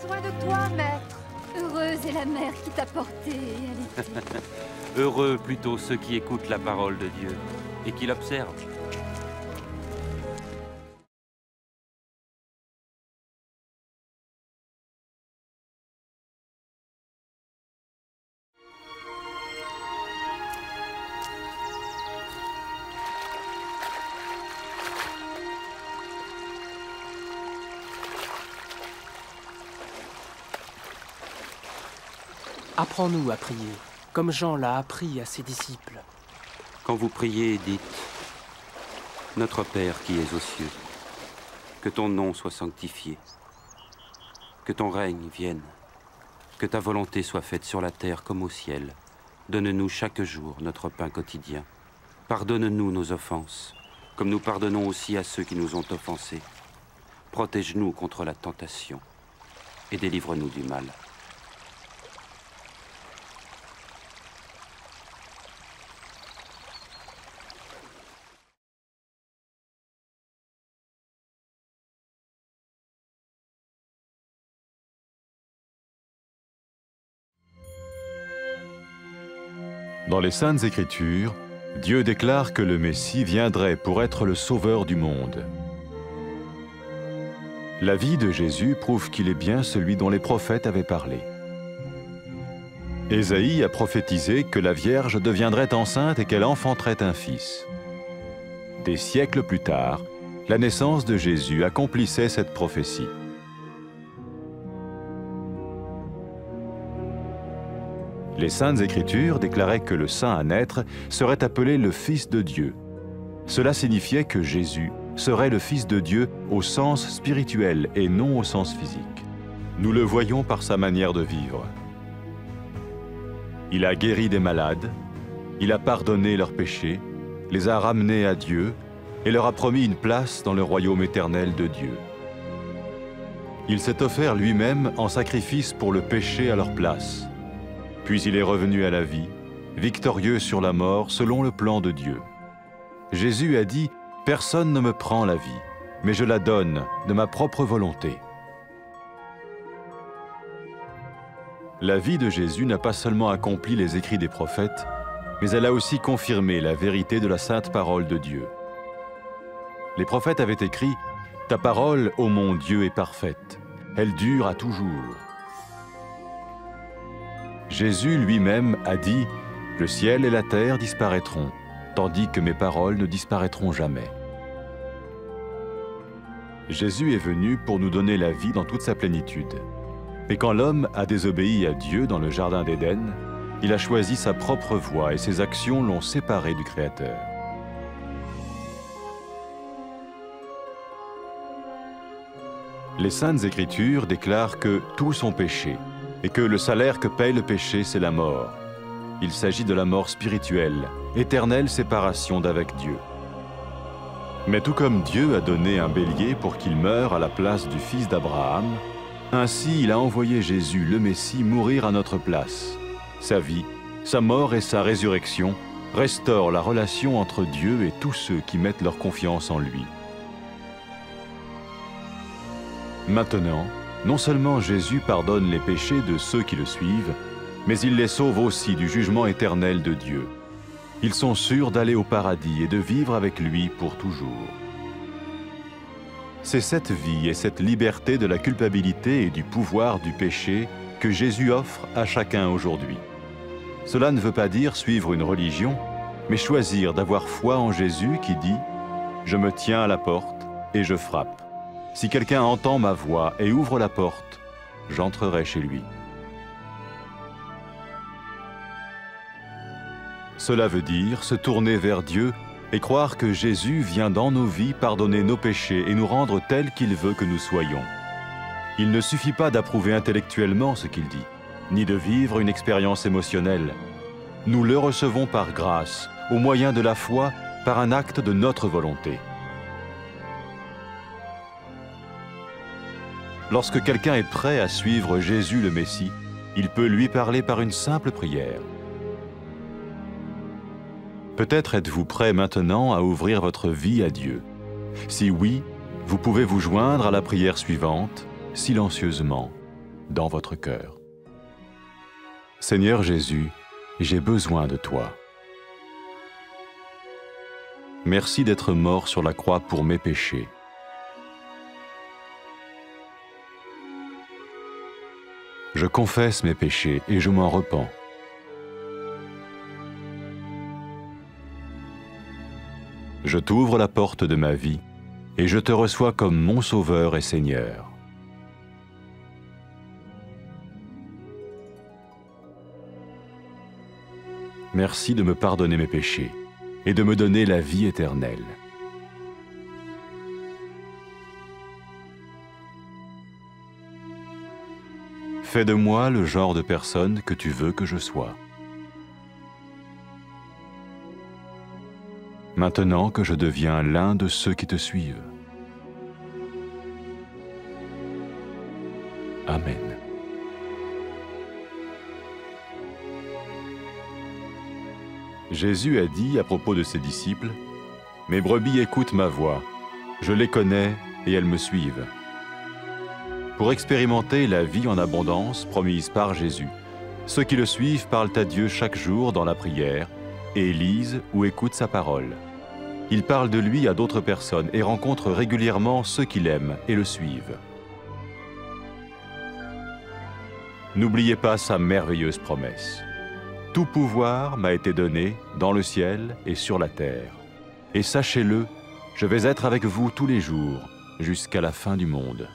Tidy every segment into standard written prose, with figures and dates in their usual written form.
besoin de toi, maître. Heureuse est la mère qui t'a porté et allaitée. Heureux plutôt ceux qui écoutent la parole de Dieu et qui l'observent. Apprends-nous à prier, comme Jean l'a appris à ses disciples. Quand vous priez, dites « Notre Père qui es aux cieux, que ton nom soit sanctifié, que ton règne vienne, que ta volonté soit faite sur la terre comme au ciel. Donne-nous chaque jour notre pain quotidien. Pardonne-nous nos offenses, comme nous pardonnons aussi à ceux qui nous ont offensés. Protège-nous contre la tentation et délivre-nous du mal. » Dans les Saintes Écritures, Dieu déclare que le Messie viendrait pour être le sauveur du monde. La vie de Jésus prouve qu'il est bien celui dont les prophètes avaient parlé. Ésaïe a prophétisé que la Vierge deviendrait enceinte et qu'elle enfanterait un fils. Des siècles plus tard, la naissance de Jésus accomplissait cette prophétie. Les Saintes Écritures déclaraient que le saint à naître serait appelé le Fils de Dieu. Cela signifiait que Jésus serait le Fils de Dieu au sens spirituel et non au sens physique. Nous le voyons par sa manière de vivre. Il a guéri des malades, il a pardonné leurs péchés, les a ramenés à Dieu et leur a promis une place dans le royaume éternel de Dieu. Il s'est offert lui-même en sacrifice pour le péché à leur place. Puis il est revenu à la vie, victorieux sur la mort selon le plan de Dieu. Jésus a dit « Personne ne me prend la vie, mais je la donne de ma propre volonté. » La vie de Jésus n'a pas seulement accompli les écrits des prophètes, mais elle a aussi confirmé la vérité de la sainte parole de Dieu. Les prophètes avaient écrit « Ta parole, ô mon Dieu, est parfaite, elle dure à toujours. » Jésus lui-même a dit « Le ciel et la terre disparaîtront, tandis que mes paroles ne disparaîtront jamais. » Jésus est venu pour nous donner la vie dans toute sa plénitude. Et quand l'homme a désobéi à Dieu dans le jardin d'Éden, il a choisi sa propre voie et ses actions l'ont séparé du Créateur. Les Saintes Écritures déclarent que tous ont péché et que le salaire que paye le péché, c'est la mort. Il s'agit de la mort spirituelle, éternelle séparation d'avec Dieu. Mais tout comme Dieu a donné un bélier pour qu'il meure à la place du fils d'Abraham, ainsi il a envoyé Jésus, le Messie, mourir à notre place. Sa vie, sa mort et sa résurrection restaurent la relation entre Dieu et tous ceux qui mettent leur confiance en lui. Maintenant, non seulement Jésus pardonne les péchés de ceux qui le suivent, mais il les sauve aussi du jugement éternel de Dieu. Ils sont sûrs d'aller au paradis et de vivre avec lui pour toujours. C'est cette vie et cette liberté de la culpabilité et du pouvoir du péché que Jésus offre à chacun aujourd'hui. Cela ne veut pas dire suivre une religion, mais choisir d'avoir foi en Jésus qui dit « Je me tiens à la porte et je frappe. Si quelqu'un entend ma voix et ouvre la porte, j'entrerai chez lui. » Cela veut dire se tourner vers Dieu et croire que Jésus vient dans nos vies pardonner nos péchés et nous rendre tels qu'il veut que nous soyons. Il ne suffit pas d'approuver intellectuellement ce qu'il dit, ni de vivre une expérience émotionnelle. Nous le recevons par grâce, au moyen de la foi, par un acte de notre volonté. Lorsque quelqu'un est prêt à suivre Jésus le Messie, il peut lui parler par une simple prière. Peut-être êtes-vous prêt maintenant à ouvrir votre vie à Dieu. Si oui, vous pouvez vous joindre à la prière suivante, silencieusement. dans votre cœur. Seigneur Jésus, j'ai besoin de toi. Merci d'être mort sur la croix pour mes péchés. Je confesse mes péchés et je m'en repens. Je t'ouvre la porte de ma vie et je te reçois comme mon Sauveur et Seigneur. Merci de me pardonner mes péchés et de me donner la vie éternelle. Fais de moi le genre de personne que tu veux que je sois. Maintenant que je deviens l'un de ceux qui te suivent. Amen. Jésus a dit à propos de ses disciples, « Mes brebis écoutent ma voix, je les connais et elles me suivent. » Pour expérimenter la vie en abondance promise par Jésus, ceux qui le suivent parlent à Dieu chaque jour dans la prière et lisent ou écoutent sa parole. Ils parlent de lui à d'autres personnes et rencontrent régulièrement ceux qui l'aiment et le suivent. N'oubliez pas sa merveilleuse promesse. Tout pouvoir m'a été donné dans le ciel et sur la terre. Et sachez-le, je vais être avec vous tous les jours, jusqu'à la fin du monde.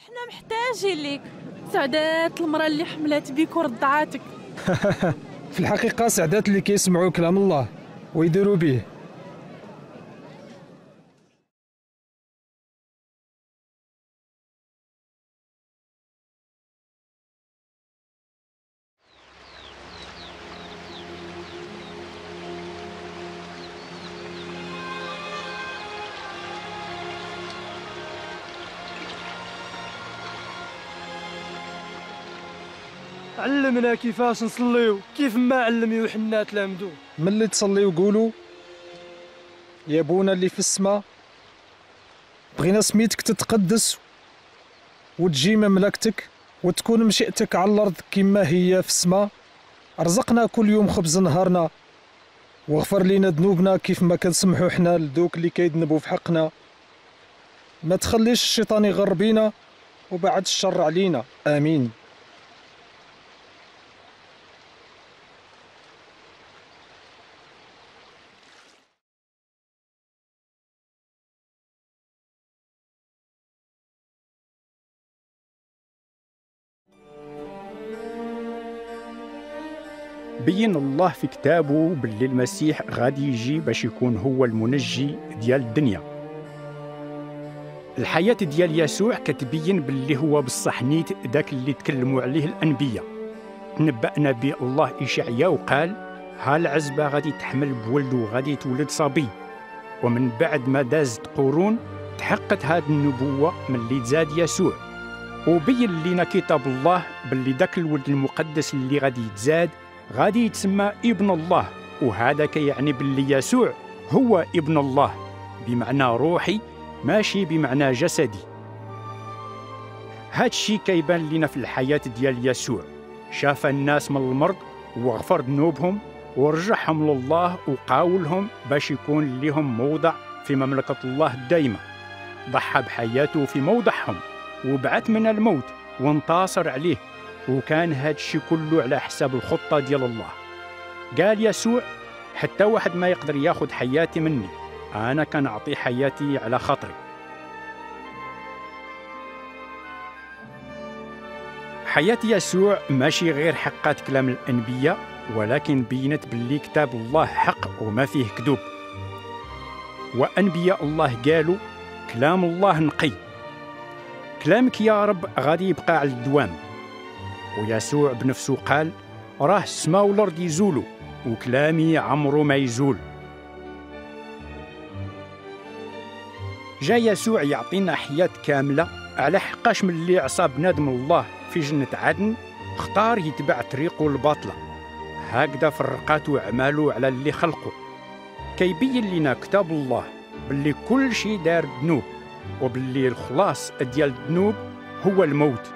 حنا محتاجين ليك سعدات المرأة اللي حملات بيك ورضعاتك. في الحقيقة سعدات اللي كيسمعوا كلام الله ويديروا به. علمنا كيفاش نصليو كيف ما علم يوحنا تلامذو. ملي تصليو قولوا يا بونا اللي في السماء بغينا سميتك تتقدس وتجي مملكتك وتكون مشيئتك على الارض كما هي في السماء. ارزقنا كل يوم خبز نهارنا واغفر لنا ذنوبنا كيف ما كنسمحوا حنا لذوك اللي كيذنبوا في حقنا. ما تخليش الشيطان يغر بينا وبعد الشر علينا. امين. بين الله في كتابه باللي المسيح غادي يجي باش يكون هو المنجي ديال الدنيا. الحياة ديال يسوع كتبين باللي هو بصح نيت داك اللي تكلموا عليه الأنبياء. تنبأنا به الله إشعياء وقال ها العزبة غادي تحمل بولد وغادي يتولد صبي. ومن بعد ما دازت قرون تحققت هذه النبوة من اللي تزاد يسوع. وبين لنا كتاب الله باللي داك الولد المقدس اللي غادي يتزاد غادي يتسمى ابن الله. وهذا كيعني باللي يسوع هو ابن الله بمعنى روحي ماشي بمعنى جسدي. هاد الشيء كيبان لنا في الحياة ديال يسوع. شاف الناس من المرض وغفر ذنوبهم ورجعهم لله وقاولهم باش يكون لهم موضع في مملكة الله الدائمة. ضحى بحياته في موضعهم وبعث من الموت وانتصر عليه. وكان هاد الشيء كله على حساب الخطة ديال الله. قال يسوع حتى واحد ما يقدر ياخد حياتي مني، أنا كنعطي حياتي على خاطري. حياة يسوع ماشي غير حقات كلام الأنبياء، ولكن بينت باللي كتاب الله حق وما فيه كذوب. وأنبياء الله قالوا كلام الله نقي. كلامك يا رب غادي يبقى على الدوام. ويسوع بنفسه قال راه السماء والارض يزولوا وكلامي عمره ما يزول. جا يسوع يعطينا حياة كاملة على حقاش من اللي عصى بنادم الله في جنة عدن اختار يتبع طريقه الباطلة، هكذا فرقاتو أعمالو على اللي خلقه. كيبين لنا كتاب الله باللي كل شي دار ذنوب، وباللي الخلاص ديال الذنوب هو الموت،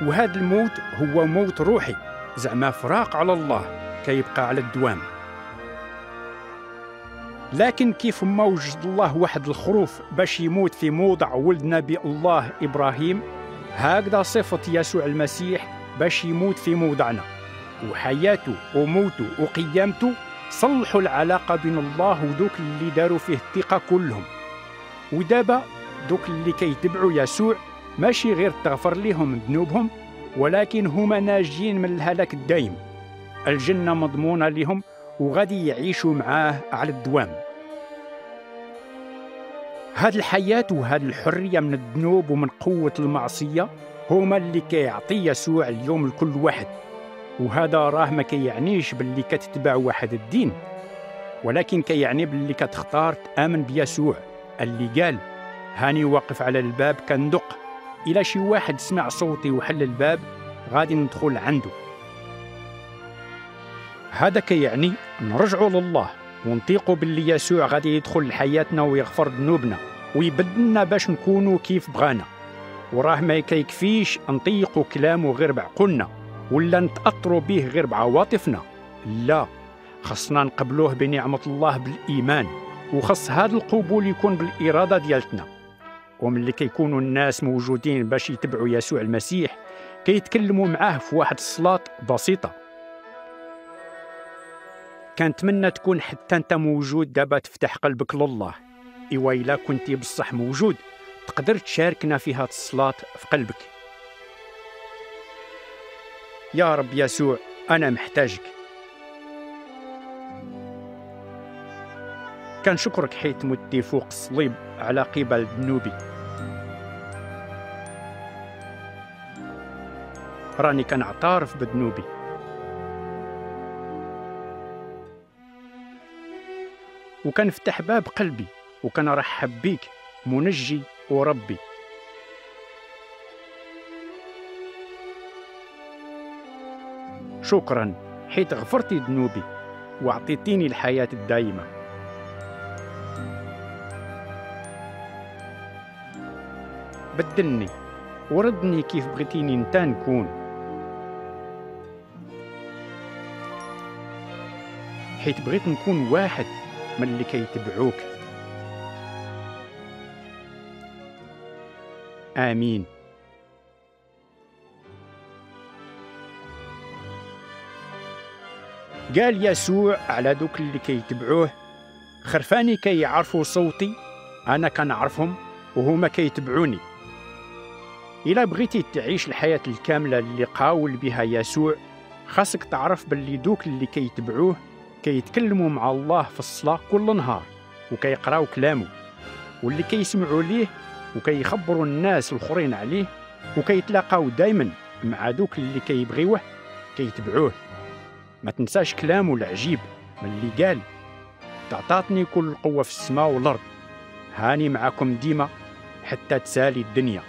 وهذا الموت هو موت روحي، زعما فراق على الله كيبقى على الدوام. لكن كيف ما وجد الله واحد الخروف باش يموت في موضع ولد نبي الله إبراهيم، هكذا صفة يسوع المسيح باش يموت في موضعنا، وحياته وموته وقيامته صلحوا العلاقة بين الله ودوك اللي داروا فيه الثقة كلهم. ودابا دوك اللي كيتبعوا يسوع ماشي غير تغفر لهم ذنوبهم، ولكن هما ناجين من الهلاك الدائم، الجنة مضمونة لهم وغادي يعيشوا معاه على الدوام. هاد الحياة وهاد الحرية من الذنوب ومن قوة المعصية هما اللي كيعطي يسوع اليوم لكل واحد. وهذا راه ما كيعنيش باللي كتتبع واحد الدين، ولكن كيعني باللي كتختار تآمن بيسوع اللي قال هاني واقف على الباب كندق، إلا شي واحد سمع صوتي وحل الباب غادي ندخل عنده. هذا كيعني نرجعوا لله ونطيقوا باللي يسوع غادي يدخل لحياتنا ويغفر ذنوبنا ويبدلنا باش نكونوا كيف بغانا. وراه ما كيكفيش نطيقوا كلامه غير بعقولنا ولا نتأثروا به غير بعواطفنا، لا، خصنا نقبلوه بنعمة الله بالإيمان، وخص هذا القبول يكون بالإرادة ديالتنا. وملي كيكونوا الناس موجودين باش يتبعوا يسوع المسيح كيتكلموا معاه في واحد الصلاة بسيطة. كنتمنى تكون حتى انت موجود دابا تفتح قلبك لله. إوا إلا كنتي بصح موجود تقدر تشاركنا في هاد الصلاة في قلبك. يا رب يسوع، أنا محتاجك. كنشكرك حيت متي فوق الصليب على قبل ذنوبي. راني كنعترف بذنوبي، وكنفتح باب قلبي وكنرحب بيك منجي وربي. شكرا حيت غفرتي ذنوبي وعطيتيني الحياة الدائمة. بدلني وردني كيف بغيتيني انت نكون، حيت بغيت نكون واحد من اللي كيتبعوك. آمين. قال يسوع على دوك اللي كيتبعوه خرفاني كيعرفوا صوتي، أنا كنعرفهم وهما كيتبعوني. إلا بغيتي تعيش الحياة الكاملة اللي قاول بها يسوع خاصك تعرف باللي دوك اللي كيتبعوه كيتكلموا مع الله في الصلاة كل نهار وكيقراو كلامه، واللي كيسمعوا ليه وكيخبروا الناس الآخرين عليه، وكيتلاقاو دايما مع دوك اللي كيبغيوه كيتبعوه. ما تنساش كلامه العجيب من اللي قال تعطاتني كل القوة في السماء والأرض، هاني معكم ديما حتى تسالي الدنيا.